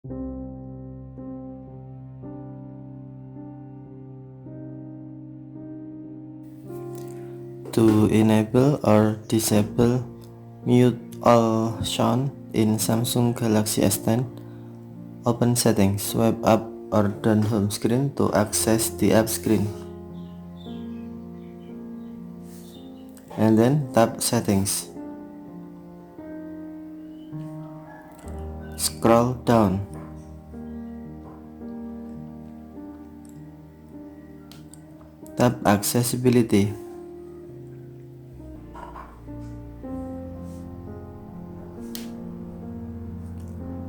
To enable or disable mute all sound in Samsung Galaxy S10, open Settings, swipe up or down home screen to access the app screen, and then tap Settings. Scroll down. Tap Accessibility.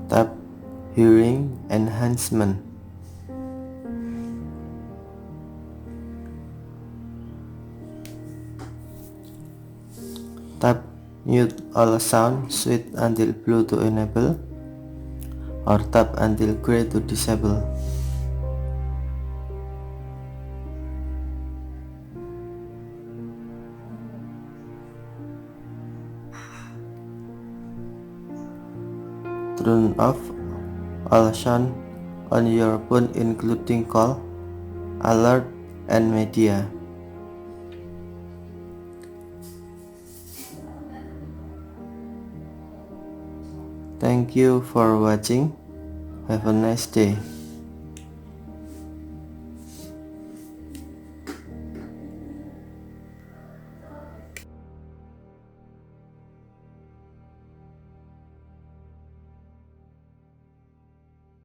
Tap Hearing Enhancement. Tap Mute all sound, switch until blue to enable, or tap until gray to disable. Turn off all sound on your phone including call, alert, and media. Thank you for watching. Have a nice day.